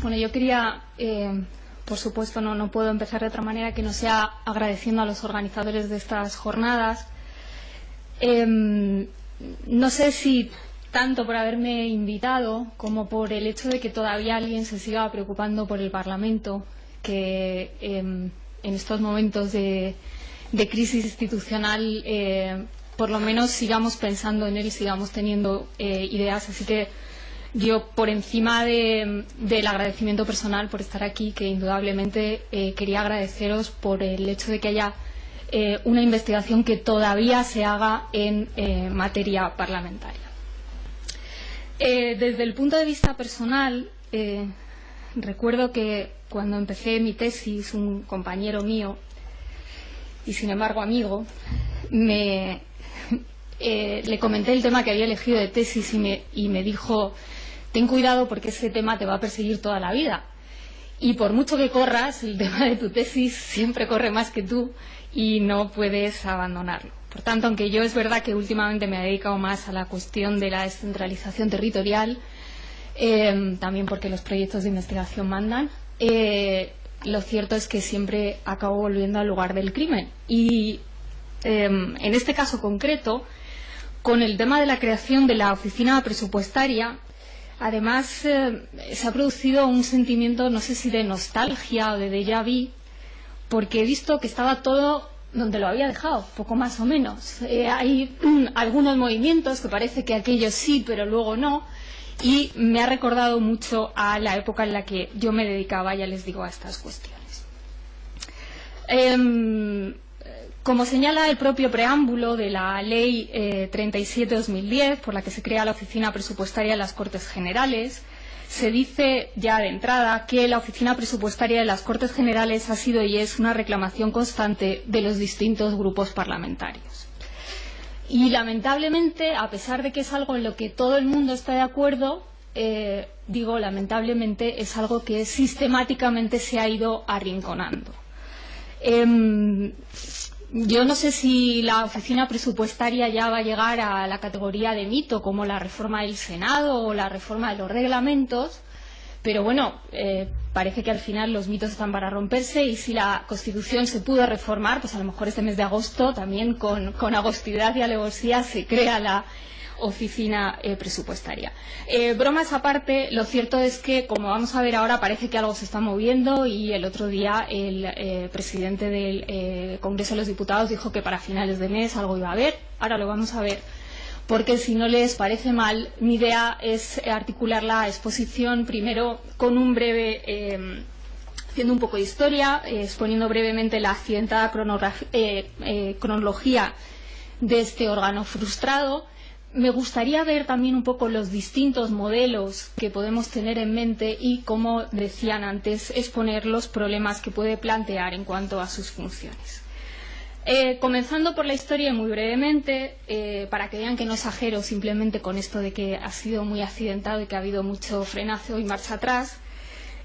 Bueno, yo quería, por supuesto, no puedo empezar de otra manera que no sea agradeciendo a los organizadores de estas jornadas. No sé si tanto por haberme invitado como por el hecho de que todavía alguien se siga preocupando por el Parlamento, que en estos momentos de crisis institucional por lo menos sigamos pensando en él y sigamos teniendo ideas. Así que yo, por encima del agradecimiento personal por estar aquí, que indudablemente quería agradeceros por el hecho de que haya una investigación que todavía se haga en materia parlamentaria. Desde el punto de vista personal, recuerdo que cuando empecé mi tesis, un compañero mío, y sin embargo amigo, le comenté el tema que había elegido de tesis y me dijo: ten cuidado porque ese tema te va a perseguir toda la vida. Y por mucho que corras, el tema de tu tesis siempre corre más que tú y no puedes abandonarlo. Por tanto, aunque yo es verdad que últimamente me he dedicado más a la cuestión de la descentralización territorial, también porque los proyectos de investigación mandan, lo cierto es que siempre acabo volviendo al lugar del crimen. Y en este caso concreto, con el tema de la creación de la oficina presupuestaria, además se ha producido un sentimiento, no sé si de nostalgia o de déjà vu, porque he visto que estaba todo donde lo había dejado, poco más o menos. Hay algunos movimientos que parece que aquello sí, pero luego no, y me ha recordado mucho a la época en la que yo me dedicaba, ya les digo, a estas cuestiones. Como señala el propio preámbulo de la Ley 37/2010, por la que se crea la Oficina Presupuestaria de las Cortes Generales, se dice ya de entrada que la Oficina Presupuestaria de las Cortes Generales ha sido y es una reclamación constante de los distintos grupos parlamentarios. Y lamentablemente, a pesar de que es algo en lo que todo el mundo está de acuerdo, digo lamentablemente, es algo que sistemáticamente se ha ido arrinconando. Yo no sé si la oficina presupuestaria ya va a llegar a la categoría de mito, como la reforma del Senado o la reforma de los reglamentos, pero bueno, parece que al final los mitos están para romperse, y si la Constitución se pudo reformar, pues a lo mejor este mes de agosto también con agostidad y alevosía se crea la oficina presupuestaria. Bromas aparte, lo cierto es que, como vamos a ver ahora, parece que algo se está moviendo, y el otro día el presidente del Congreso de los Diputados dijo que para finales de mes algo iba a haber. Ahora lo vamos a ver, porque si no les parece mal, mi idea es articular la exposición primero con un breve, haciendo un poco de historia, exponiendo brevemente la accidentada cronología de este órgano frustrado. Me gustaría ver también un poco los distintos modelos que podemos tener en mente y, como decían antes, exponer los problemas que puede plantear en cuanto a sus funciones. Comenzando por la historia muy brevemente, para que vean que no exagero simplemente con esto de que ha sido muy accidentado y que ha habido mucho frenazo y marcha atrás.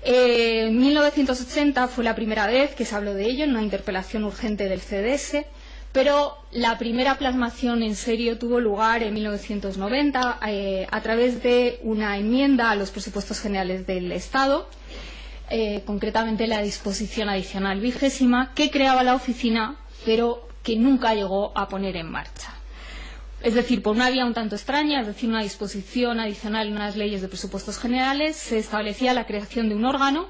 En 1980 fue la primera vez que se habló de ello en una interpelación urgente del CDS, pero la primera plasmación en serio tuvo lugar en 1990 a través de una enmienda a los presupuestos generales del Estado, concretamente la disposición adicional 20ª, que creaba la oficina, pero que nunca llegó a poner en marcha. Es decir, por una vía un tanto extraña, es decir, una disposición adicional en unas leyes de presupuestos generales, se establecía la creación de un órgano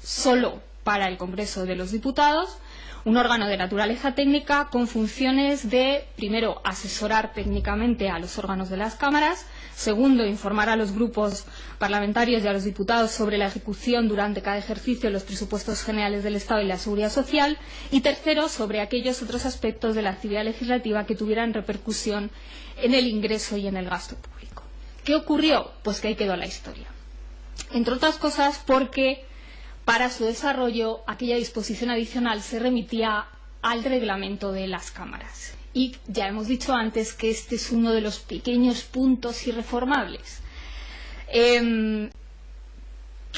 solo para el Congreso de los Diputados, un órgano de naturaleza técnica con funciones de, primero, asesorar técnicamente a los órganos de las cámaras, segundo, informar a los grupos parlamentarios y a los diputados sobre la ejecución durante cada ejercicio de los presupuestos generales del Estado y la Seguridad Social, y tercero, sobre aquellos otros aspectos de la actividad legislativa que tuvieran repercusión en el ingreso y en el gasto público. ¿Qué ocurrió? Pues que ahí quedó la historia. Entre otras cosas porque para su desarrollo, aquella disposición adicional se remitía al reglamento de las cámaras. Y ya hemos dicho antes que este es uno de los pequeños puntos irreformables. ¿Qué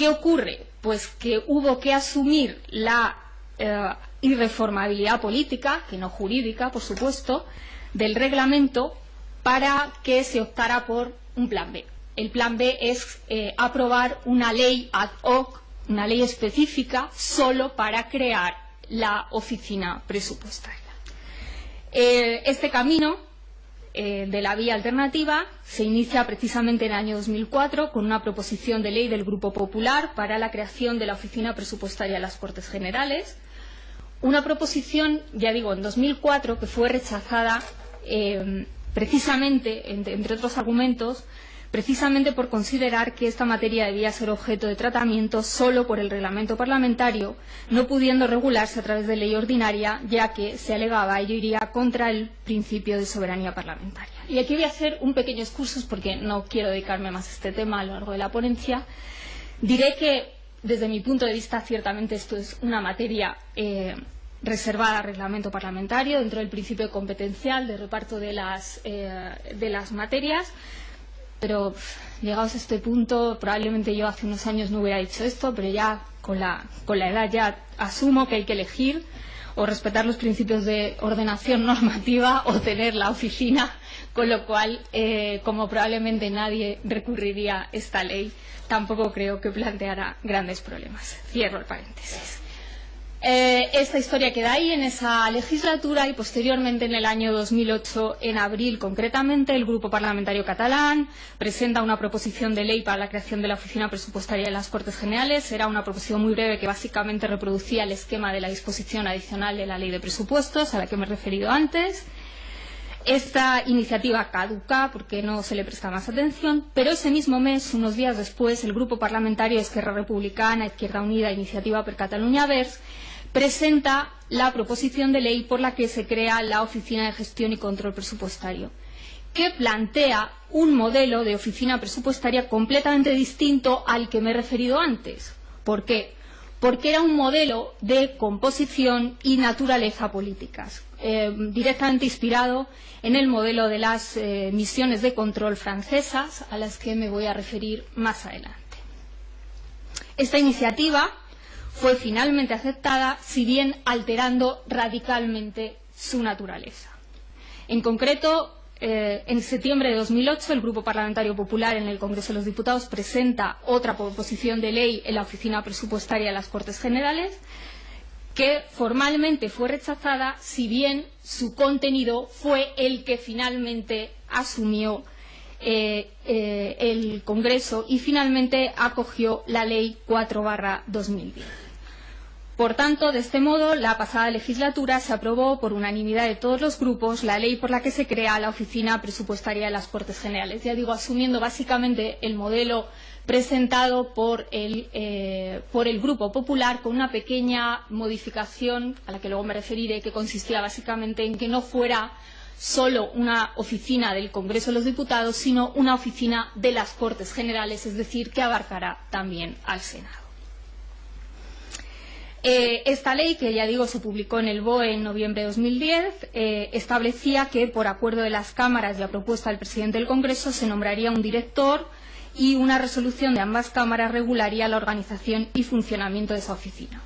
ocurre? Pues que hubo que asumir la irreformabilidad política, que no jurídica, por supuesto, del reglamento para que se optara por un plan B. El plan B es aprobar una ley ad hoc una ley específica solo para crear la oficina presupuestaria. Este camino de la vía alternativa se inicia precisamente en el año 2004 con una proposición de ley del Grupo Popular para la creación de la oficina presupuestaria de las Cortes Generales. Una proposición, ya digo, en 2004, que fue rechazada precisamente, entre otros argumentos, precisamente por considerar que esta materia debía ser objeto de tratamiento solo por el reglamento parlamentario, no pudiendo regularse a través de ley ordinaria, ya que se alegaba ello iría contra el principio de soberanía parlamentaria. Y aquí voy a hacer un pequeño excursus porque no quiero dedicarme más a este tema a lo largo de la ponencia. Diré que, desde mi punto de vista, ciertamente esto es una materia reservada al reglamento parlamentario dentro del principio competencial de reparto de las materias, pero llegados a este punto, probablemente yo hace unos años no hubiera dicho esto, pero ya con la edad ya asumo que hay que elegir o respetar los principios de ordenación normativa o tener la oficina, con lo cual, como probablemente nadie recurriría a esta ley, tampoco creo que planteara grandes problemas. Cierro el paréntesis. Esta historia queda ahí en esa legislatura y posteriormente en el año 2008, en abril concretamente, el Grupo Parlamentario Catalán presenta una proposición de ley para la creación de la Oficina Presupuestaria de las Cortes Generales. Era una proposición muy breve que básicamente reproducía el esquema de la disposición adicional de la Ley de Presupuestos a la que me he referido antes. Esta iniciativa caduca porque no se le presta más atención, pero ese mismo mes, unos días después, el Grupo Parlamentario Esquerra Republicana, Izquierda Unida, Iniciativa per Catalunya Verds, presenta la proposición de ley por la que se crea la Oficina de Gestión y Control Presupuestario, que plantea un modelo de oficina presupuestaria completamente distinto al que me he referido antes. ¿Por qué? Porque era un modelo de composición y naturaleza políticas, directamente inspirado en el modelo de las misiones de control francesas, a las que me voy a referir más adelante. Esta iniciativa fue finalmente aceptada, si bien alterando radicalmente su naturaleza. En concreto, en septiembre de 2008, el Grupo Parlamentario Popular en el Congreso de los Diputados presenta otra proposición de ley en la Oficina Presupuestaria de las Cortes Generales, que formalmente fue rechazada, si bien su contenido fue el que finalmente asumió el Congreso y finalmente acogió la Ley 4/2010. Por tanto, de este modo, la pasada legislatura se aprobó por unanimidad de todos los grupos la ley por la que se crea la Oficina Presupuestaria de las Cortes Generales. Ya digo, asumiendo básicamente el modelo presentado por el Grupo Popular, con una pequeña modificación, a la que luego me referiré, que consistía básicamente en que no fuera solo una oficina del Congreso de los Diputados, sino una oficina de las Cortes Generales, es decir, que abarcará también al Senado. Esta ley, que ya digo se publicó en el BOE en noviembre de 2010, establecía que por acuerdo de las cámaras y a propuesta del presidente del Congreso se nombraría un director y una resolución de ambas cámaras regularía la organización y funcionamiento de esa oficina.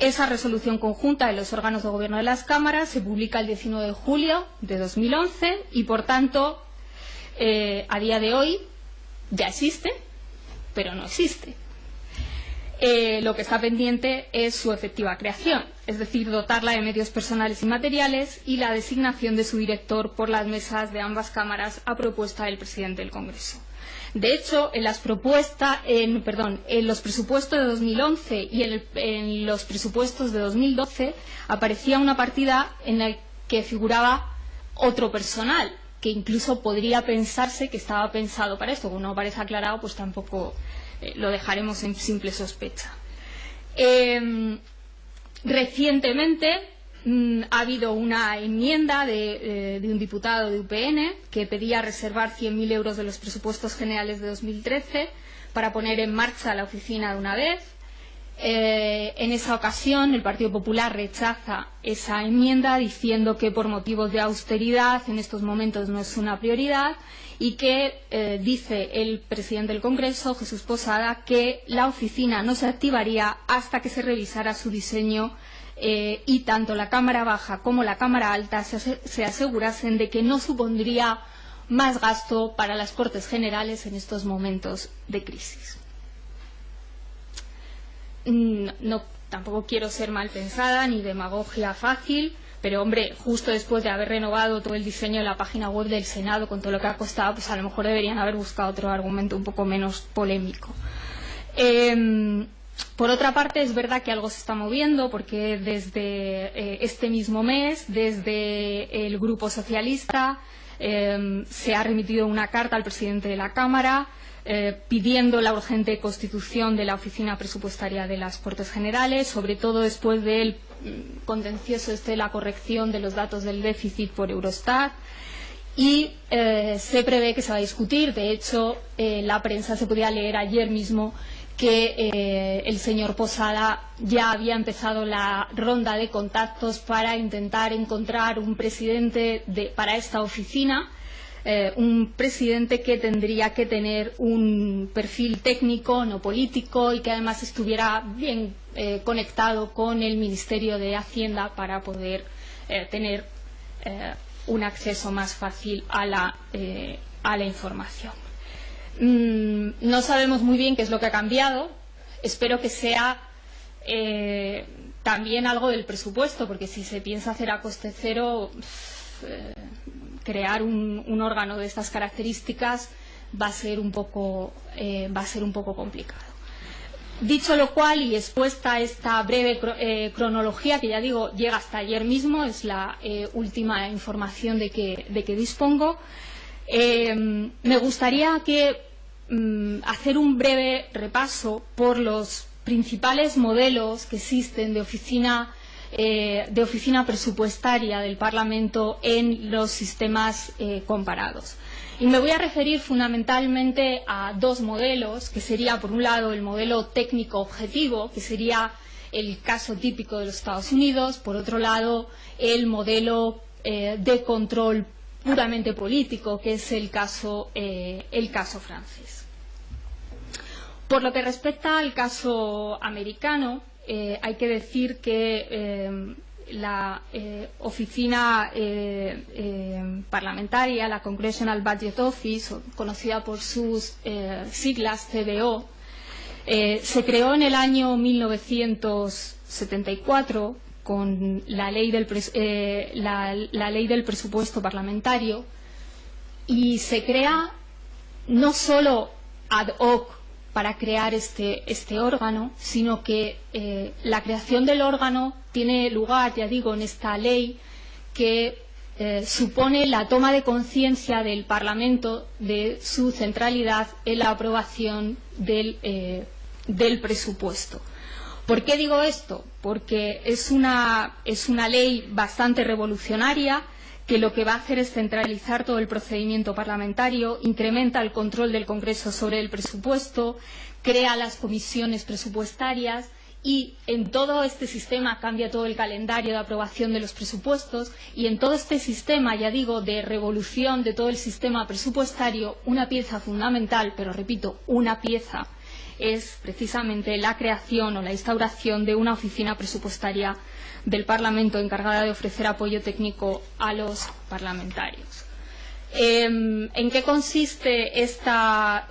Esa resolución conjunta de los órganos de gobierno de las cámaras se publica el 19 de julio de 2011 y, por tanto, a día de hoy ya existe, pero no existe. Lo que está pendiente es su efectiva creación, es decir, dotarla de medios personales y materiales y la designación de su director por las mesas de ambas cámaras a propuesta del presidente del Congreso. De hecho, en los presupuestos de 2011 y en los presupuestos de 2012 aparecía una partida en la que figuraba otro personal, que incluso podría pensarse que estaba pensado para esto. Como no aparece aclarado, pues tampoco lo dejaremos en simple sospecha. Recientemente ha habido una enmienda de un diputado de UPN que pedía reservar 100.000 euros de los presupuestos generales de 2013 para poner en marcha la oficina de una vez. En esa ocasión el Partido Popular rechaza esa enmienda diciendo que por motivos de austeridad en estos momentos no es una prioridad y que dice el presidente del Congreso, Jesús Posada, que la oficina no se activaría hasta que se revisara su diseño y tanto la Cámara Baja como la Cámara Alta se asegurasen de que no supondría más gasto para las Cortes Generales en estos momentos de crisis. tampoco quiero ser mal pensada ni demagogia fácil, pero hombre, justo después de haber renovado todo el diseño de la página web del Senado con todo lo que ha costado, pues a lo mejor deberían haber buscado otro argumento un poco menos polémico. Por otra parte, es verdad que algo se está moviendo, porque desde este mismo mes, desde el Grupo Socialista, se ha remitido una carta al presidente de la Cámara pidiendo la urgente constitución de la Oficina Presupuestaria de las Cortes Generales, sobre todo después del contencioso de la corrección de los datos del déficit por Eurostat, y se prevé que se va a discutir. De hecho, la prensa se podía leer ayer mismo que el señor Posada ya había empezado la ronda de contactos para intentar encontrar un presidente para esta oficina, un presidente que tendría que tener un perfil técnico, no político, y que además estuviera bien conectado con el Ministerio de Hacienda para poder tener un acceso más fácil a la información. No sabemos muy bien qué es lo que ha cambiado. Espero que sea también algo del presupuesto, porque si se piensa hacer a coste cero, crear un órgano de estas características va a ser un poco complicado. Dicho lo cual, y expuesta esta breve cronología, que ya digo llega hasta ayer mismo, es la última información de que dispongo, me gustaría hacer un breve repaso por los principales modelos que existen de oficina presupuestaria del Parlamento en los sistemas comparados. Y me voy a referir fundamentalmente a dos modelos, que sería, por un lado, el modelo técnico objetivo, que sería el caso típico de los Estados Unidos; por otro lado, el modelo de control puramente político, que es el caso francés. Por lo que respecta al caso americano, hay que decir que la oficina parlamentaria, la Congressional Budget Office, conocida por sus siglas CBO, se creó en el año 1974 con la ley del presupuesto parlamentario, y se crea no solo ad hoc para crear este órgano, sino que la creación del órgano tiene lugar, ya digo, en esta ley, que supone la toma de conciencia del Parlamento de su centralidad en la aprobación del presupuesto. ¿Por qué digo esto? Porque es una ley bastante revolucionaria, que lo que va a hacer es centralizar todo el procedimiento parlamentario, incrementa el control del Congreso sobre el presupuesto, crea las comisiones presupuestarias, y en todo este sistema cambia todo el calendario de aprobación de los presupuestos, y en todo este sistema, ya digo, de revolución de todo el sistema presupuestario, una pieza fundamental, pero repito, una pieza, es precisamente la creación o la instauración de una oficina presupuestaria del Parlamento encargada de ofrecer apoyo técnico a los parlamentarios. ¿En qué consiste esta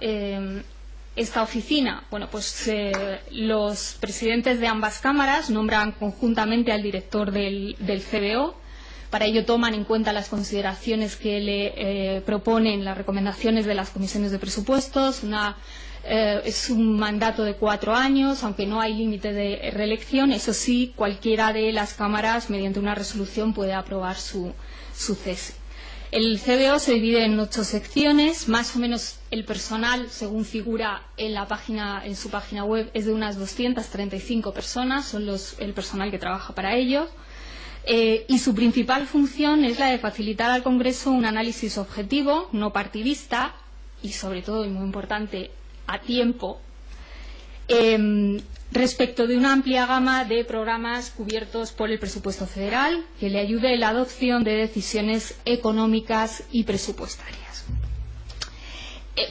oficina? Bueno, pues los presidentes de ambas cámaras nombran conjuntamente al director del CBO. Para ello toman en cuenta las consideraciones que le proponen las recomendaciones de las comisiones de presupuestos. Es un mandato de 4 años, aunque no hay límite de reelección. Eso sí, cualquiera de las cámaras, mediante una resolución, puede aprobar su cese. El CBO se divide en 8 secciones. Más o menos el personal, según figura en su página web, es de unas 235 personas. Son el personal que trabaja para ello. Y su principal función es la de facilitar al Congreso un análisis objetivo, no partidista, y sobre todo, y muy importante, a tiempo, respecto de una amplia gama de programas cubiertos por el presupuesto federal, que le ayude en la adopción de decisiones económicas y presupuestarias.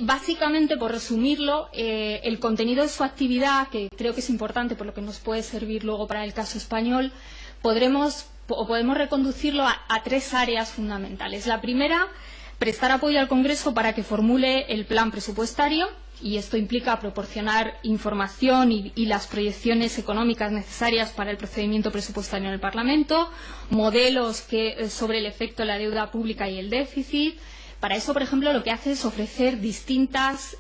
Básicamente, por resumirlo, el contenido de su actividad, que creo que es importante por lo que nos puede servir luego para el caso español, podemos reconducirlo a 3 áreas fundamentales. La primera, prestar apoyo al Congreso para que formule el plan presupuestario. y esto implica proporcionar información y las proyecciones económicas necesarias para el procedimiento presupuestario en el Parlamento, modelos sobre el efecto de la deuda pública y el déficit. Para eso, por ejemplo, lo que hace es ofrecer distintas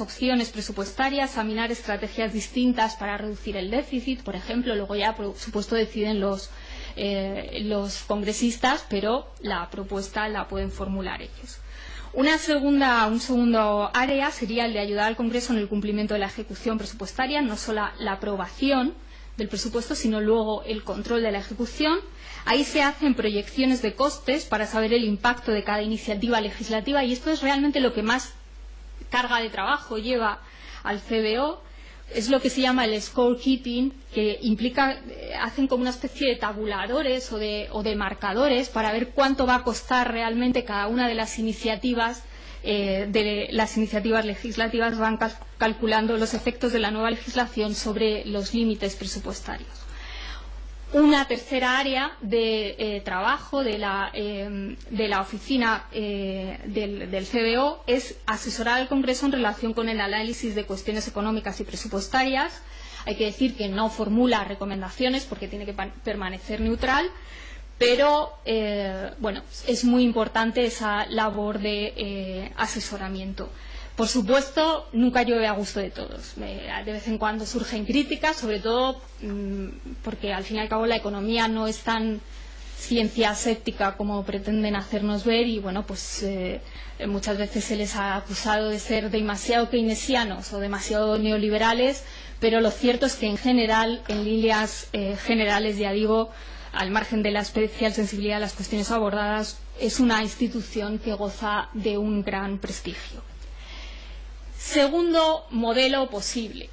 opciones presupuestarias, examinar estrategias distintas para reducir el déficit, por ejemplo. Luego ya, por supuesto, deciden los congresistas, pero la propuesta la pueden formular ellos. Un segundo área sería el de ayudar al Congreso en el cumplimiento de la ejecución presupuestaria, no solo la aprobación del presupuesto, sino luego el control de la ejecución. Ahí se hacen proyecciones de costes para saber el impacto de cada iniciativa legislativa, y esto es realmente lo que más carga de trabajo lleva al CBO. Es lo que se llama el scorekeeping, que implica, hacen como una especie de tabuladores o de marcadores para ver cuánto va a costar realmente cada una de las iniciativas legislativas. Van calculando los efectos de la nueva legislación sobre los límites presupuestarios. Una tercera área de trabajo de la oficina del CBO es asesorar al Congreso en relación con el análisis de cuestiones económicas y presupuestarias. Hay que decir que no formula recomendaciones porque tiene que permanecer neutral, pero bueno, es muy importante esa labor de asesoramiento. Por supuesto, nunca llueve a gusto de todos. De vez en cuando surgen críticas, sobre todo porque al fin y al cabo la economía no es tan ciencia aséptica como pretenden hacernos ver, y bueno, pues muchas veces se les ha acusado de ser demasiado keynesianos o demasiado neoliberales, pero lo cierto es que en general, en líneas generales, ya digo, al margen de la especial sensibilidad a las cuestiones abordadas, es una institución que goza de un gran prestigio. Segundo modelo posible,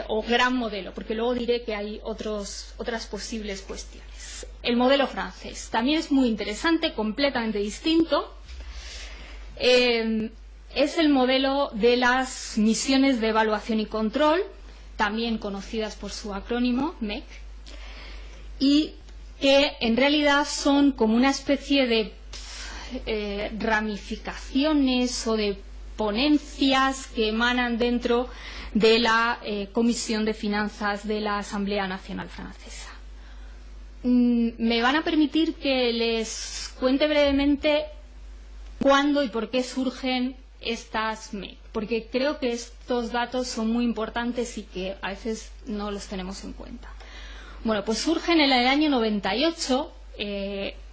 o gran modelo, porque luego diré que hay otras posibles cuestiones. El modelo francés también es muy interesante, completamente distinto. Es el modelo de las misiones de evaluación y control, también conocidas por su acrónimo, MEC, y que en realidad son como una especie de ramificaciones o de ponencias que emanan dentro de la Comisión de Finanzas de la Asamblea Nacional Francesa. Me van a permitir que les cuente brevemente cuándo y por qué surgen estas MEC, porque creo que estos datos son muy importantes y que a veces no los tenemos en cuenta. Bueno, pues surgen en el año 98,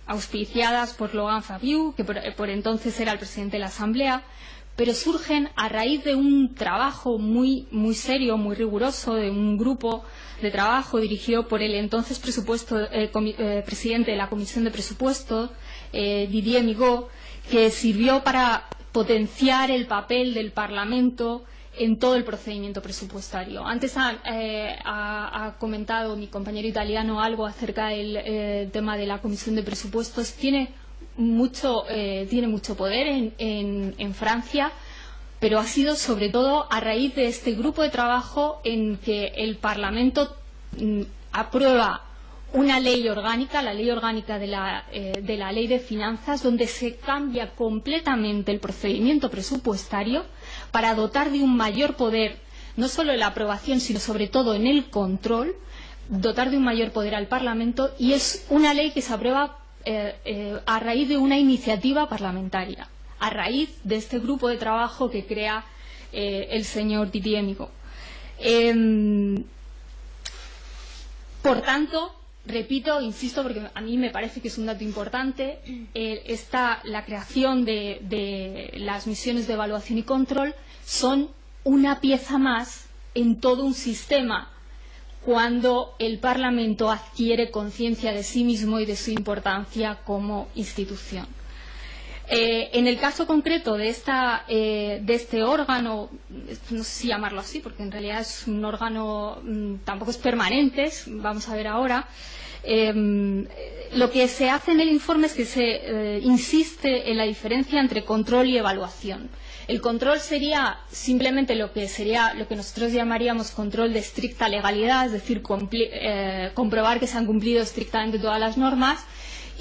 auspiciadas por Laurent Fabius, que por entonces era el presidente de la Asamblea, pero surgen a raíz de un trabajo muy serio, muy riguroso, de un grupo de trabajo dirigido por el entonces presidente de la Comisión de Presupuestos, Didier Migaud, que sirvió para potenciar el papel del Parlamento en todo el procedimiento presupuestario. Antes ha comentado mi compañero italiano algo acerca del tema de la Comisión de Presupuestos. Tiene mucho poder en Francia, pero ha sido sobre todo a raíz de este grupo de trabajo en que el Parlamento aprueba una ley orgánica, la ley orgánica de la Ley de Finanzas, donde se cambia completamente el procedimiento presupuestario para dotar de un mayor poder, no solo en la aprobación, sino sobre todo en el control, dotar de un mayor poder al Parlamento, y es una ley que se aprueba a raíz de una iniciativa parlamentaria, a raíz de este grupo de trabajo que crea el señor Didier Migaud. Por tanto, repito, insisto, porque a mí me parece que es un dato importante, la creación de las misiones de evaluación y control son una pieza más en todo un sistema cuando el Parlamento adquiere conciencia de sí mismo y de su importancia como institución. En el caso concreto de este órgano, no sé si llamarlo así, porque en realidad es un órgano, tampoco es permanente, vamos a ver ahora, lo que se hace en el informe es que se insiste en la diferencia entre control y evaluación. El control sería simplemente lo que nosotros llamaríamos control de estricta legalidad, es decir, comprobar que se han cumplido estrictamente todas las normas,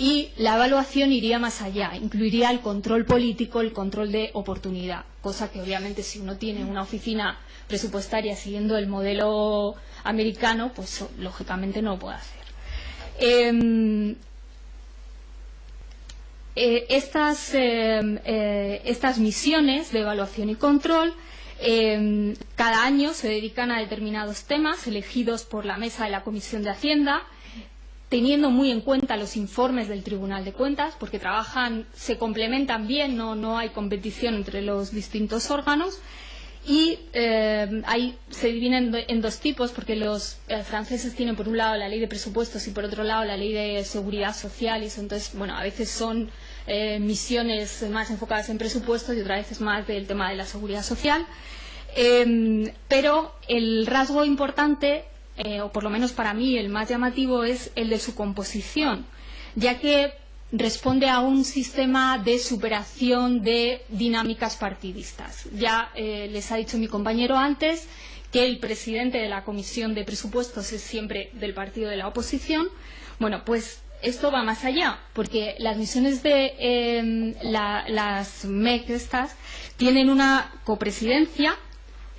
Y la evaluación iría más allá, incluiría el control político, el control de oportunidad, cosa que obviamente si uno tiene una oficina presupuestaria siguiendo el modelo americano, pues lógicamente no lo puede hacer. Estas misiones de evaluación y control cada año se dedican a determinados temas elegidos por la mesa de la Comisión de Hacienda, teniendo muy en cuenta los informes del Tribunal de Cuentas, porque se complementan bien, no hay competición entre los distintos órganos. Y ahí se dividen en dos tipos, porque los franceses tienen por un lado la ley de presupuestos y por otro lado la ley de seguridad social, y eso, entonces, bueno, a veces son misiones más enfocadas en presupuestos y otras veces más del tema de la seguridad social. Pero el rasgo importante, o por lo menos para mí el más llamativo, es el de su composición, ya que responde a un sistema de superación de dinámicas partidistas. Ya les ha dicho mi compañero antes que el presidente de la Comisión de Presupuestos es siempre del partido de la oposición. Bueno, pues esto va más allá, porque las misiones de las MEC estas tienen una copresidencia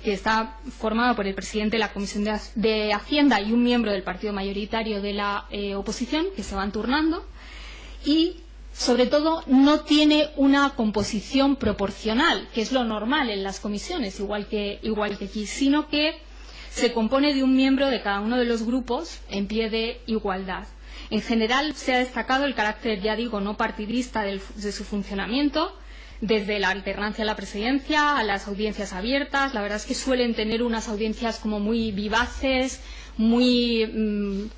que está formada por el presidente de la Comisión de Hacienda y un miembro del partido mayoritario de la oposición, que se van turnando. Y, sobre todo, no tiene una composición proporcional, que es lo normal en las comisiones, igual que aquí, sino que se compone de un miembro de cada uno de los grupos en pie de igualdad. En general, se ha destacado el carácter, ya digo, no partidista de su funcionamiento, desde la alternancia a la presidencia a las audiencias abiertas. La verdad es que suelen tener unas audiencias como muy vivaces, muy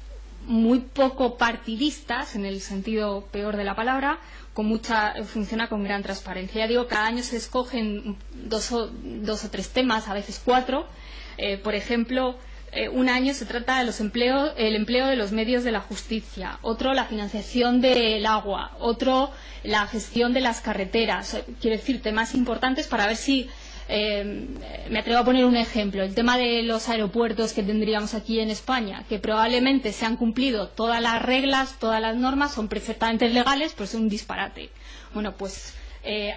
poco partidistas, en el sentido peor de la palabra, funciona con gran transparencia. Ya digo, cada año se escogen dos o tres temas, a veces 4. Por ejemplo, un año se trata de el empleo de los medios de la justicia, otro la financiación del agua, otro la gestión de las carreteras. Quiero decir, temas importantes para ver si me atrevo a poner un ejemplo, el tema de los aeropuertos que tendríamos aquí en España, que probablemente se han cumplido todas las reglas, todas las normas, son perfectamente legales, pero es un disparate. Bueno, pues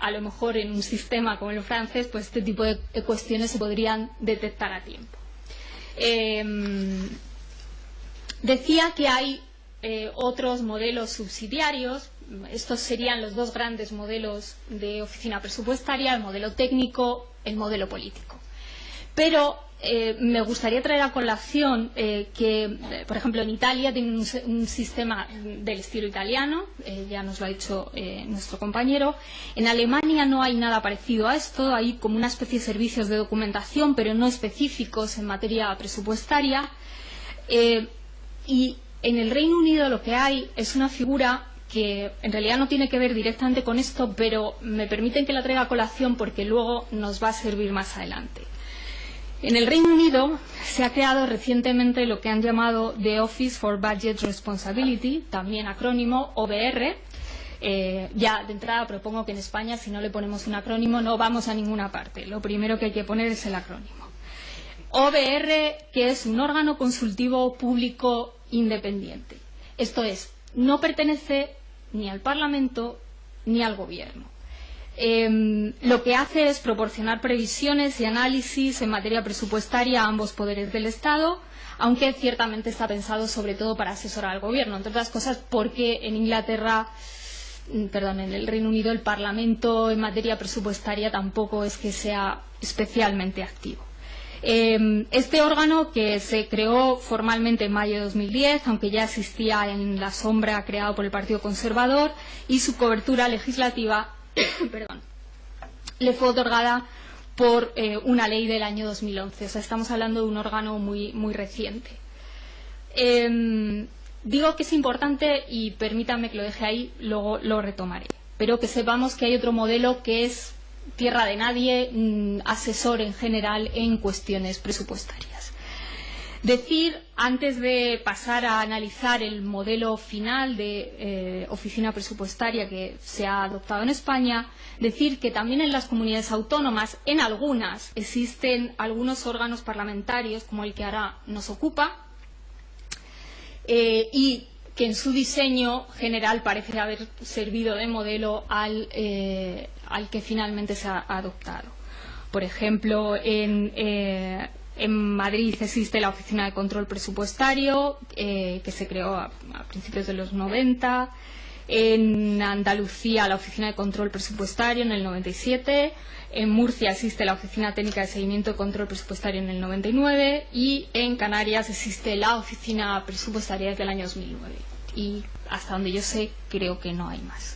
a lo mejor en un sistema como el francés, pues este tipo de cuestiones se podrían detectar a tiempo. Decía que hay otros modelos subsidiarios. Estos serían los dos grandes modelos de oficina presupuestaria, el modelo técnico, el modelo político. Pero me gustaría traer a colación que, por ejemplo, en Italia tienen un sistema del estilo italiano, ya nos lo ha dicho nuestro compañero. En Alemania no hay nada parecido a esto, hay como una especie de servicios de documentación, pero no específicos en materia presupuestaria. Y en el Reino Unido lo que hay es una figura que en realidad no tiene que ver directamente con esto, pero me permiten que la traiga a colación porque luego nos va a servir más adelante. En el Reino Unido se ha creado recientemente lo que han llamado The Office for Budget Responsibility, también acrónimo OBR. Ya de entrada propongo que en España, si no le ponemos un acrónimo, no vamos a ninguna parte. Lo primero que hay que poner es el acrónimo. OBR, que es un órgano consultivo público independiente. Esto es, no pertenece ni al Parlamento ni al Gobierno. Lo que hace es proporcionar previsiones y análisis en materia presupuestaria a ambos poderes del Estado, aunque ciertamente está pensado sobre todo para asesorar al Gobierno, entre otras cosas porque en en el Reino Unido el Parlamento en materia presupuestaria tampoco es que sea especialmente activo. Este órgano, que se creó formalmente en mayo de 2010, aunque ya existía en la sombra, creado por el Partido Conservador, y su cobertura legislativa le fue otorgada por una ley del año 2011. O sea, estamos hablando de un órgano muy reciente. Digo que es importante, y permítanme que lo deje ahí, luego lo retomaré, pero que sepamos que hay otro modelo que es tierra de nadie, asesor en general en cuestiones presupuestarias. Decir, antes de pasar a analizar el modelo final de oficina presupuestaria que se ha adoptado en España, decir que también en las comunidades autónomas, en algunas, existen algunos órganos parlamentarios, como el que ahora nos ocupa, y que en su diseño general parece haber servido de modelo al que finalmente se ha adoptado. Por ejemplo, en Madrid existe la Oficina de Control Presupuestario, que se creó a principios de los 90. En Andalucía, la Oficina de Control Presupuestario en el 97. En Murcia existe la Oficina Técnica de Seguimiento y Control Presupuestario en el 99. Y en Canarias existe la Oficina Presupuestaria desde el año 2009. Y hasta donde yo sé, creo que no hay más.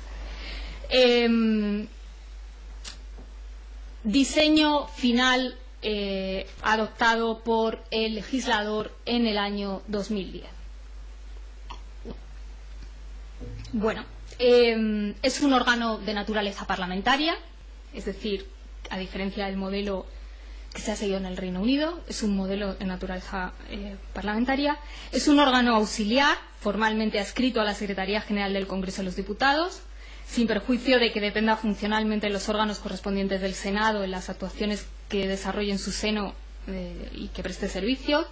Diseño final adoptado por el legislador en el año 2010. Bueno, es un órgano de naturaleza parlamentaria, es decir, a diferencia del modelo que se ha seguido en el Reino Unido, es un modelo de naturaleza parlamentaria. Es un órgano auxiliar, formalmente adscrito a la Secretaría General del Congreso de los Diputados, sin perjuicio de que dependa funcionalmente de los órganos correspondientes del Senado en las actuaciones que desarrolle en su seno y que preste servicio.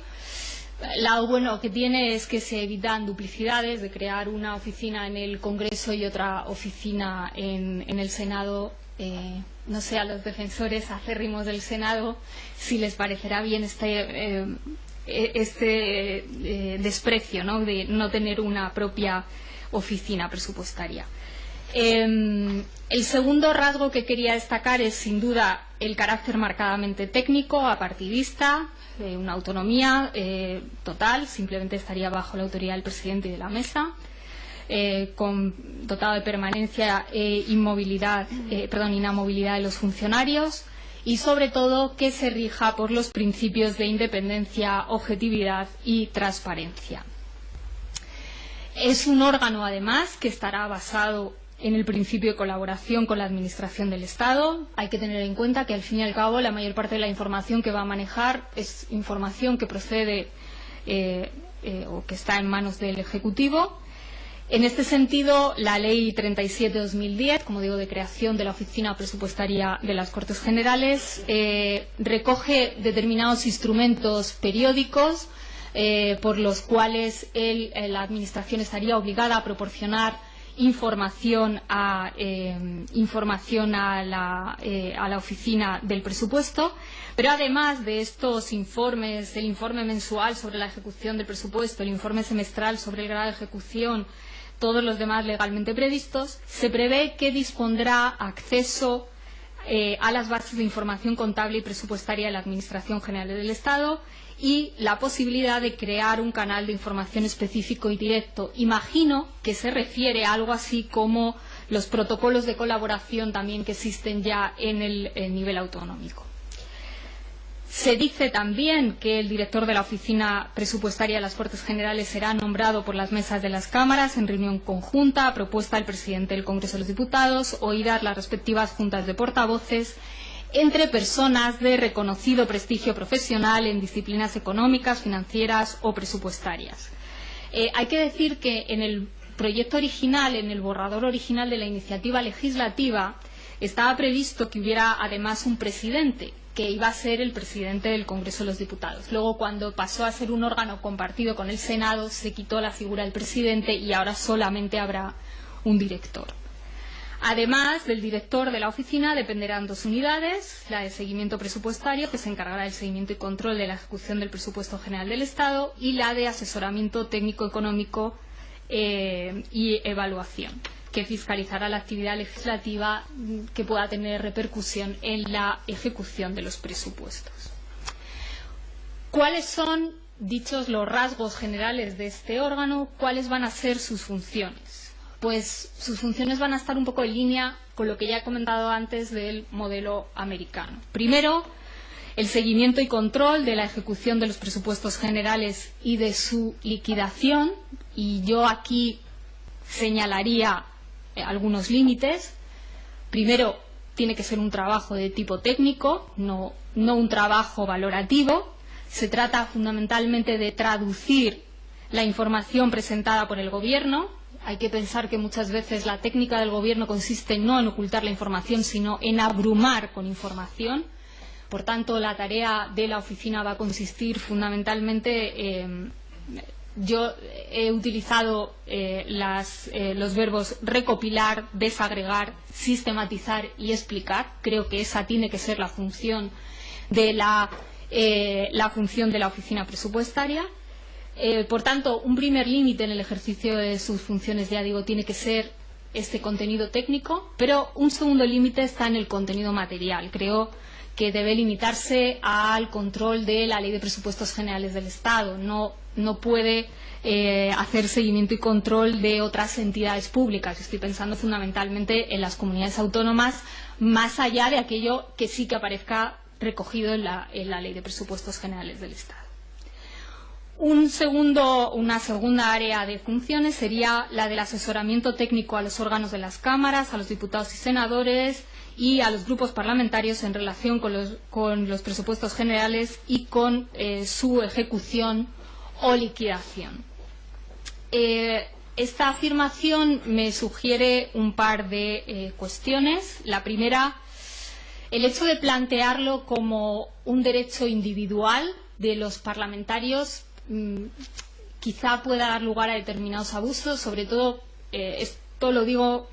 Lo bueno que tiene es que se evitan duplicidades de crear una oficina en el Congreso y otra oficina en el Senado. No sé a los defensores acérrimos del Senado si les parecerá bien este desprecio, ¿no?, de no tener una propia oficina presupuestaria. El segundo rasgo que quería destacar es, sin duda, el carácter marcadamente técnico, apartidista, una autonomía total, simplemente estaría bajo la autoridad del presidente y de la mesa, dotado de permanencia e inamovilidad de los funcionarios y, sobre todo, que se rija por los principios de independencia, objetividad y transparencia. Es un órgano, además, que estará basado en el principio de colaboración con la Administración del Estado. Hay que tener en cuenta que, al fin y al cabo, la mayor parte de la información que va a manejar es información que procede o que está en manos del Ejecutivo. En este sentido, la Ley 37/2010, como digo, de creación de la Oficina Presupuestaria de las Cortes Generales, recoge determinados instrumentos periódicos por los cuales la Administración estaría obligada a proporcionar información a la oficina del presupuesto, pero además de estos informes, el informe mensual sobre la ejecución del presupuesto, el informe semestral sobre el grado de ejecución, todos los demás legalmente previstos, se prevé que dispondrá acceso a las bases de información contable y presupuestaria de la Administración General del Estado y la posibilidad de crear un canal de información específico y directo. Imagino que se refiere a algo así como los protocolos de colaboración también que existen ya en el nivel autonómico. Se dice también que el director de la Oficina Presupuestaria de las Cortes Generales será nombrado por las mesas de las cámaras en reunión conjunta, a propuesta del presidente del Congreso de los Diputados, oídas las respectivas juntas de portavoces, entre personas de reconocido prestigio profesional en disciplinas económicas, financieras o presupuestarias. Hay que decir que en el proyecto original, en el borrador original de la iniciativa legislativa, estaba previsto que hubiera además un presidente, que iba a ser el presidente del Congreso de los Diputados. Luego, cuando pasó a ser un órgano compartido con el Senado, se quitó la figura del presidente y ahora solamente habrá un director. Además del director de la oficina dependerán dos unidades, la de seguimiento presupuestario, que se encargará del seguimiento y control de la ejecución del presupuesto general del Estado, y la de asesoramiento técnico-económico y evaluación, que fiscalizará la actividad legislativa que pueda tener repercusión en la ejecución de los presupuestos. ¿Cuáles son, dichos los rasgos generales de este órgano, cuáles van a ser sus funciones? Pues sus funciones van a estar un poco en línea con lo que ya he comentado antes del modelo americano. Primero, el seguimiento y control de la ejecución de los presupuestos generales y de su liquidación, y yo aquí señalaría algunos límites. Primero, tiene que ser un trabajo de tipo técnico, no un trabajo valorativo. Se trata fundamentalmente de traducir la información presentada por el Gobierno. Hay que pensar que muchas veces la técnica del Gobierno consiste no en ocultar la información, sino en abrumar con información. Por tanto, la tarea de la oficina va a consistir fundamentalmente yo he utilizado los verbos recopilar, desagregar, sistematizar y explicar. Creo que esa tiene que ser la función de la oficina presupuestaria. Por tanto, un primer límite en el ejercicio de sus funciones, ya digo, tiene que ser este contenido técnico, pero un segundo límite está en el contenido material. Creo que debe limitarse al control de la Ley de Presupuestos Generales del Estado. No puede hacer seguimiento y control de otras entidades públicas. Estoy pensando fundamentalmente en las comunidades autónomas, más allá de aquello que sí que aparezca recogido en la Ley de Presupuestos Generales del Estado. Una segunda área de funciones sería la del asesoramiento técnico a los órganos de las cámaras, a los diputados y senadores y a los grupos parlamentarios en relación con los presupuestos generales y con su ejecución o liquidación. Esta afirmación me sugiere un par de cuestiones. La primera, el hecho de plantearlo como un derecho individual de los parlamentarios quizá pueda dar lugar a determinados abusos, sobre todo esto lo digo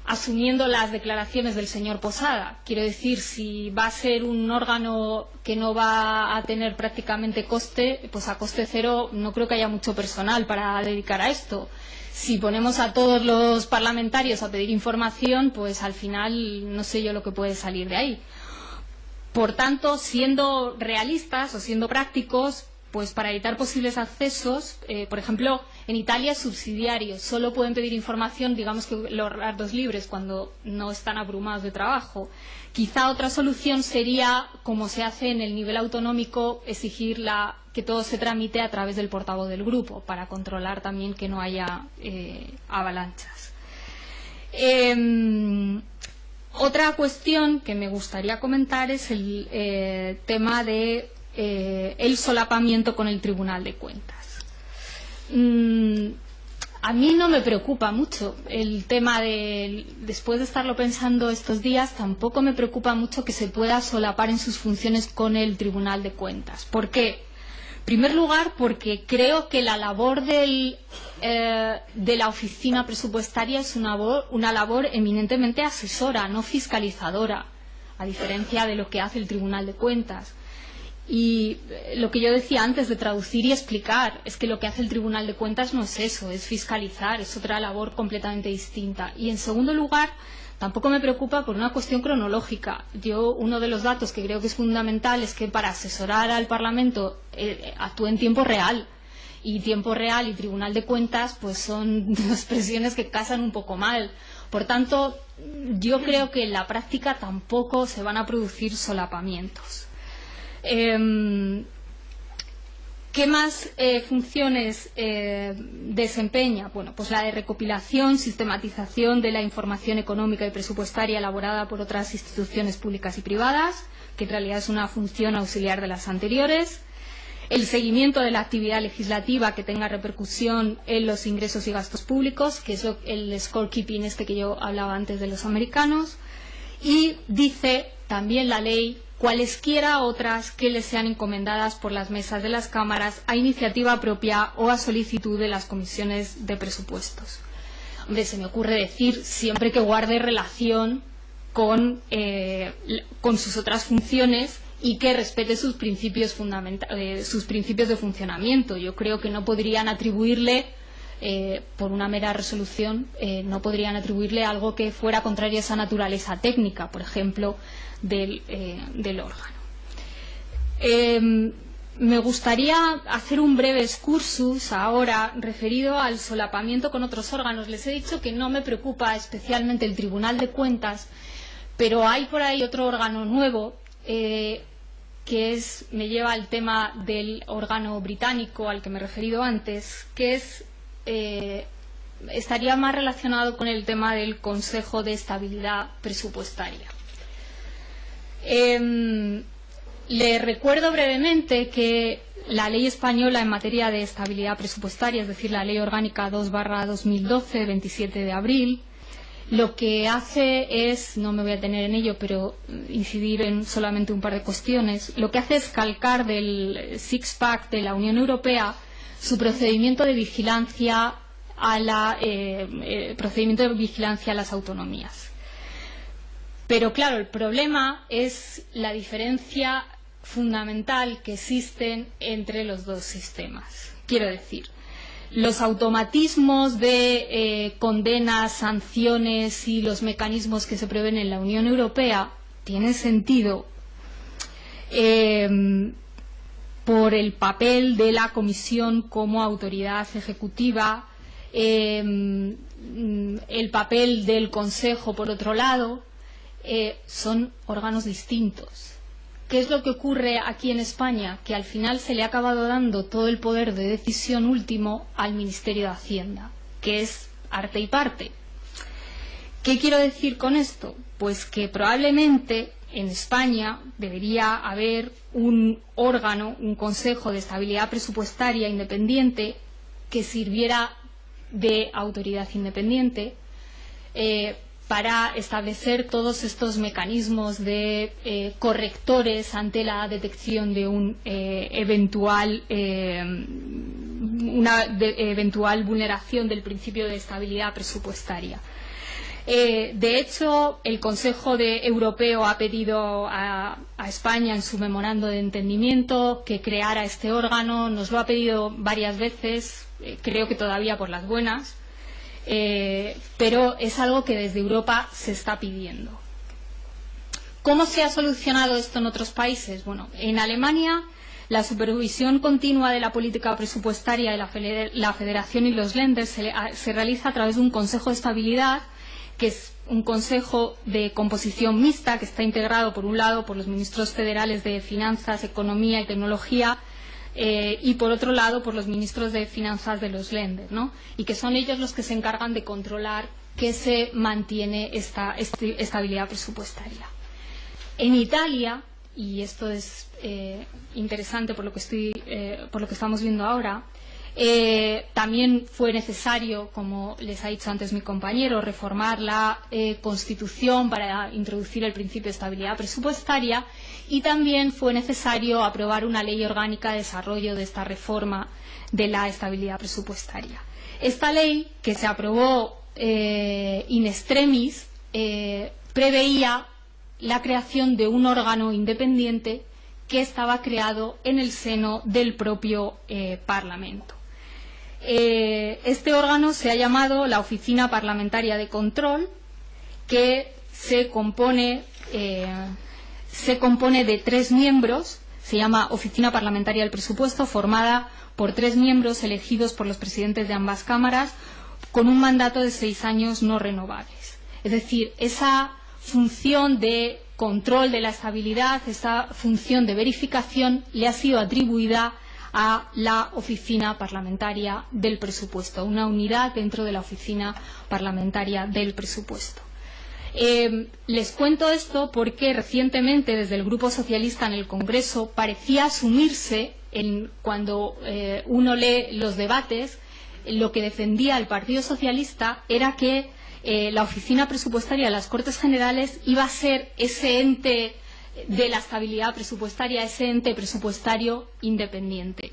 asumiendo las declaraciones del señor Posada. Quiero decir, si va a ser un órgano que no va a tener prácticamente coste, pues a coste cero no creo que haya mucho personal para dedicar a esto. Si ponemos a todos los parlamentarios a pedir información, pues al final no sé yo lo que puede salir de ahí. Por tanto, siendo realistas o siendo prácticos, pues para evitar posibles accesos, por ejemplo, en Italia es subsidiario, solo pueden pedir información, digamos que los ratos libres, cuando no están abrumados de trabajo. Quizá otra solución sería, como se hace en el nivel autonómico, exigir que todo se tramite a través del portavoz del grupo, para controlar también que no haya avalanchas. Otra cuestión que me gustaría comentar es el tema de el solapamiento con el Tribunal de Cuentas. A mí no me preocupa mucho el tema después de estarlo pensando estos días, tampoco me preocupa mucho que se pueda solapar en sus funciones con el Tribunal de Cuentas. ¿Por qué? En primer lugar, porque creo que la labor de la oficina presupuestaria es una labor eminentemente asesora, no fiscalizadora, a diferencia de lo que hace el Tribunal de Cuentas. Y lo que yo decía antes de traducir y explicar es que lo que hace el Tribunal de Cuentas no es eso, es fiscalizar, es otra labor completamente distinta. Y en segundo lugar, tampoco me preocupa por una cuestión cronológica. Uno de los datos que creo que es fundamental es que para asesorar al Parlamento actúe en tiempo real. Y tiempo real y Tribunal de Cuentas pues son dos expresiones que casan un poco mal. Por tanto, yo creo que en la práctica tampoco se van a producir solapamientos. ¿Qué más funciones desempeña? Bueno, pues la de recopilación, sistematización de la información económica y presupuestaria elaborada por otras instituciones públicas y privadas, que en realidad es una función auxiliar de las anteriores. El seguimiento de la actividad legislativa que tenga repercusión en los ingresos y gastos públicos, que es el scorekeeping que yo hablaba antes de los americanos. Y dice también la ley cualesquiera otras que les sean encomendadas por las mesas de las cámaras a iniciativa propia o a solicitud de las comisiones de presupuestos. Hombre, se me ocurre decir siempre que guarde relación con sus otras funciones y que respete sus principios de funcionamiento. Yo creo que no podrían atribuirle, por una mera resolución, no podrían atribuirle algo que fuera contrario a esa naturaleza técnica, por ejemplo, del órgano. Me gustaría hacer un breve excursus ahora referido al solapamiento con otros órganos. Les he dicho que no me preocupa especialmente el Tribunal de Cuentas, pero hay por ahí otro órgano nuevo que me lleva al tema del órgano británico al que me he referido antes, que estaría más relacionado con el tema del Consejo de Estabilidad Presupuestaria. Le recuerdo brevemente que la ley española en materia de estabilidad presupuestaria, es decir, la Ley Orgánica 2/2012, 27 de abril, lo que hace es, no me voy a detener en ello, pero incidir en solamente un par de cuestiones, lo que hace es calcar del six-pack de la Unión Europea su procedimiento de vigilancia a las autonomías. Pero claro, el problema es la diferencia fundamental que existen entre los dos sistemas. Quiero decir, los automatismos de condenas, sanciones y los mecanismos que se prevén en la Unión Europea tienen sentido por el papel de la Comisión como autoridad ejecutiva, el papel del Consejo, por otro lado, son órganos distintos. ¿Qué es lo que ocurre aquí en España? Que al final se le ha acabado dando todo el poder de decisión último al Ministerio de Hacienda, que es arte y parte. ¿Qué quiero decir con esto? Pues que probablemente en España debería haber un órgano, un Consejo de Estabilidad Presupuestaria independiente que sirviera de autoridad independiente para establecer todos estos mecanismos de correctores ante la detección de una eventual vulneración del principio de estabilidad presupuestaria. De hecho, el Consejo Europeo ha pedido a España en su memorando de entendimiento que creara este órgano. Nos lo ha pedido varias veces, creo que todavía por las buenas. Pero es algo que desde Europa se está pidiendo. ¿Cómo se ha solucionado esto en otros países? Bueno, en Alemania la supervisión continua de la política presupuestaria de la Federación y los Länder se realiza a través de un Consejo de Estabilidad, que es un consejo de composición mixta que está integrado por un lado por los ministros federales de Finanzas, Economía y Tecnología, y por otro lado por los ministros de Finanzas de los Länder, ¿no? Y que son ellos los que se encargan de controlar que se mantiene esta estabilidad presupuestaria. En Italia, y esto es interesante por lo que estamos viendo ahora, también fue necesario, como les ha dicho antes mi compañero, reformar la Constitución para introducir el principio de estabilidad presupuestaria, y también fue necesario aprobar una ley orgánica de desarrollo de esta reforma de la estabilidad presupuestaria. Esta ley, que se aprobó in extremis, preveía la creación de un órgano independiente que estaba creado en el seno del propio Parlamento. Este órgano se ha llamado la Oficina Parlamentaria de Control, que se compone de 3 miembros. Se llama Oficina Parlamentaria del Presupuesto, formada por 3 miembros elegidos por los presidentes de ambas cámaras, con un mandato de 6 años no renovables. Es decir, esa función de control de la estabilidad, esa función de verificación, le ha sido atribuida a la Oficina Parlamentaria del Presupuesto, una unidad dentro de la Oficina Parlamentaria del Presupuesto. Les cuento esto porque recientemente desde el Grupo Socialista en el Congreso parecía asumirse, cuando uno lee los debates, lo que defendía el Partido Socialista era que la Oficina Presupuestaria de las Cortes Generales iba a ser ese ente de la estabilidad presupuestaria, ese ente presupuestario independiente.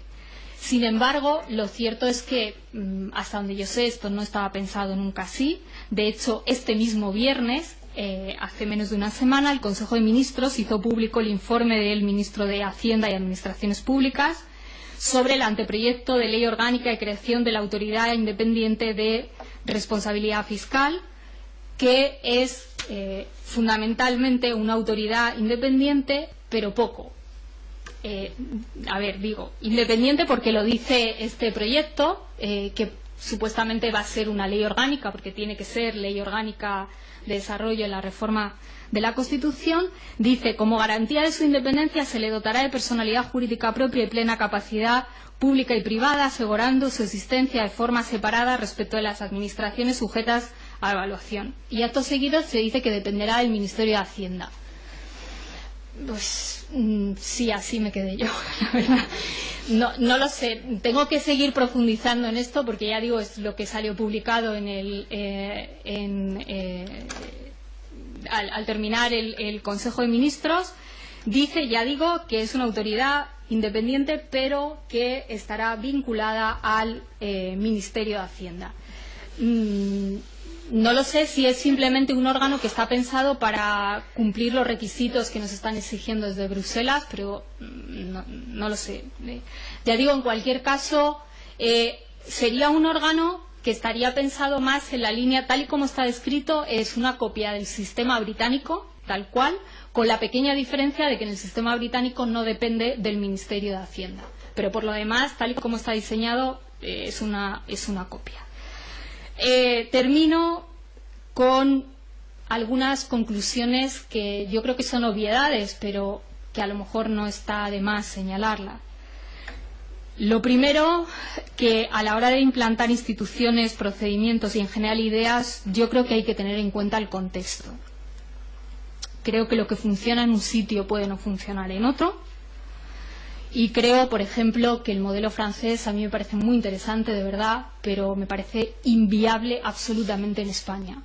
Sin embargo, lo cierto es que, hasta donde yo sé, esto no estaba pensado nunca así. De hecho, este mismo viernes, hace menos de una semana, el Consejo de Ministros hizo público el informe del ministro de Hacienda y Administraciones Públicas sobre el anteproyecto de ley orgánica de creación de la Autoridad Independiente de Responsabilidad Fiscal, que es fundamentalmente una autoridad independiente, pero poco. Independiente porque lo dice este proyecto, que supuestamente va a ser una ley orgánica, porque tiene que ser ley orgánica de desarrollo en la reforma de la Constitución. Dice: como garantía de su independencia se le dotará de personalidad jurídica propia y plena capacidad pública y privada, asegurando su existencia de forma separada respecto de las administraciones sujetas a evaluación. Y acto seguido se dice que dependerá del Ministerio de Hacienda. Pues sí, así me quedé yo, la verdad. No lo sé. Tengo que seguir profundizando en esto porque, ya digo, es lo que salió publicado al terminar el Consejo de Ministros. Dice, ya digo, que es una autoridad independiente, pero que estará vinculada al Ministerio de Hacienda. No lo sé si es simplemente un órgano que está pensado para cumplir los requisitos que nos están exigiendo desde Bruselas, pero no lo sé. Ya digo, en cualquier caso, sería un órgano que estaría pensado más en la línea, tal y como está descrito, es una copia del sistema británico, tal cual, con la pequeña diferencia de que en el sistema británico no depende del Ministerio de Hacienda. Pero por lo demás, tal y como está diseñado, es una copia. Termino con algunas conclusiones que yo creo que son obviedades, pero que a lo mejor no está de más señalarla. Lo primero, que a la hora de implantar instituciones, procedimientos y en general ideas, yo creo que hay que tener en cuenta el contexto. Creo que lo que funciona en un sitio puede no funcionar en otro. Y creo, por ejemplo, que el modelo francés a mí me parece muy interesante, de verdad, pero me parece inviable absolutamente en España.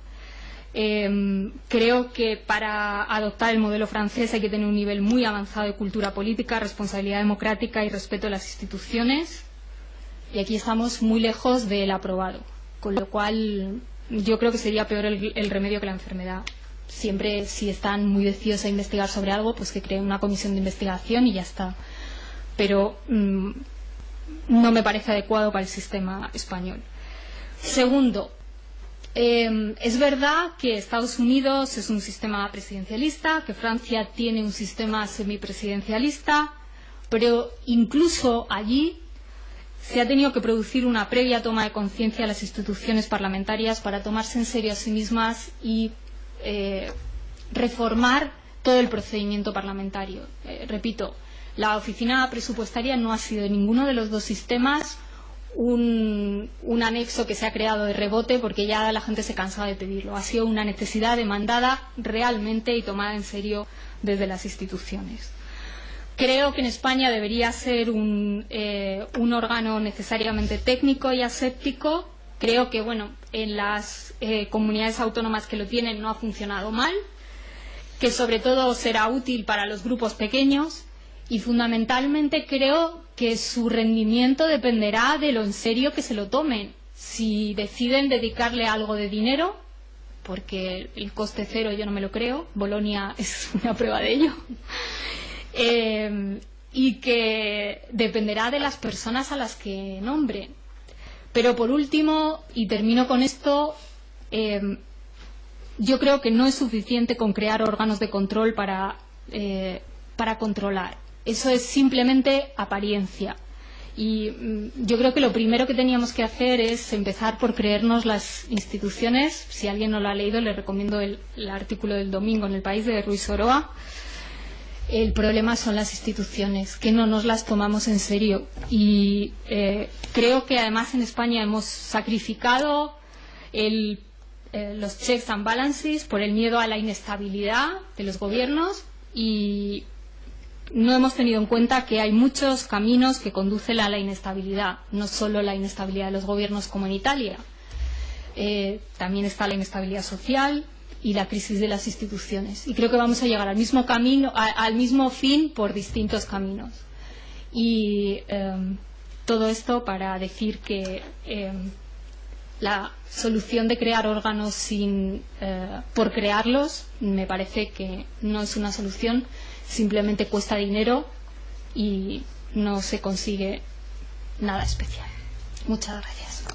Creo que para adoptar el modelo francés hay que tener un nivel muy avanzado de cultura política, responsabilidad democrática y respeto a las instituciones. Y aquí estamos muy lejos del aprobado. Con lo cual, yo creo que sería peor el remedio que la enfermedad. Siempre, si están muy decididos a investigar sobre algo, pues que creen una comisión de investigación y ya está. Pero no me parece adecuado para el sistema español. Segundo, es verdad que Estados Unidos es un sistema presidencialista, que Francia tiene un sistema semipresidencialista, pero incluso allí se ha tenido que producir una previa toma de conciencia de las instituciones parlamentarias para tomarse en serio a sí mismas y reformar todo el procedimiento parlamentario. Repito, la oficina presupuestaria no ha sido en ninguno de los dos sistemas un anexo que se ha creado de rebote porque ya la gente se cansaba de pedirlo. Ha sido una necesidad demandada realmente y tomada en serio desde las instituciones. Creo que en España debería ser un órgano necesariamente técnico y aséptico. Creo que, bueno, en las comunidades autónomas que lo tienen no ha funcionado mal, que sobre todo será útil para los grupos pequeños y fundamentalmente creo que su rendimiento dependerá de lo en serio que se lo tomen. Si deciden dedicarle algo de dinero, porque el coste cero yo no me lo creo, Bolonia es una prueba de ello, y que dependerá de las personas a las que nombren. Pero por último, y termino con esto, yo creo que no es suficiente con crear órganos de control para controlar. Eso es simplemente apariencia. Y yo creo que lo primero que teníamos que hacer es empezar por creernos las instituciones. Si alguien no lo ha leído, le recomiendo el artículo del domingo en El País de Ruiz Oroa. El problema son las instituciones, que no nos las tomamos en serio. Y creo que además en España hemos sacrificado los checks and balances por el miedo a la inestabilidad de los gobiernos y no hemos tenido en cuenta que hay muchos caminos que conducen a la inestabilidad, no solo la inestabilidad de los gobiernos como en Italia. También está la inestabilidad social y la crisis de las instituciones. Y creo que vamos a llegar al mismo camino, al mismo fin por distintos caminos. Y todo esto para decir que la solución de crear órganos por crearlos me parece que no es una solución. Simplemente cuesta dinero y no se consigue nada especial. Muchas gracias.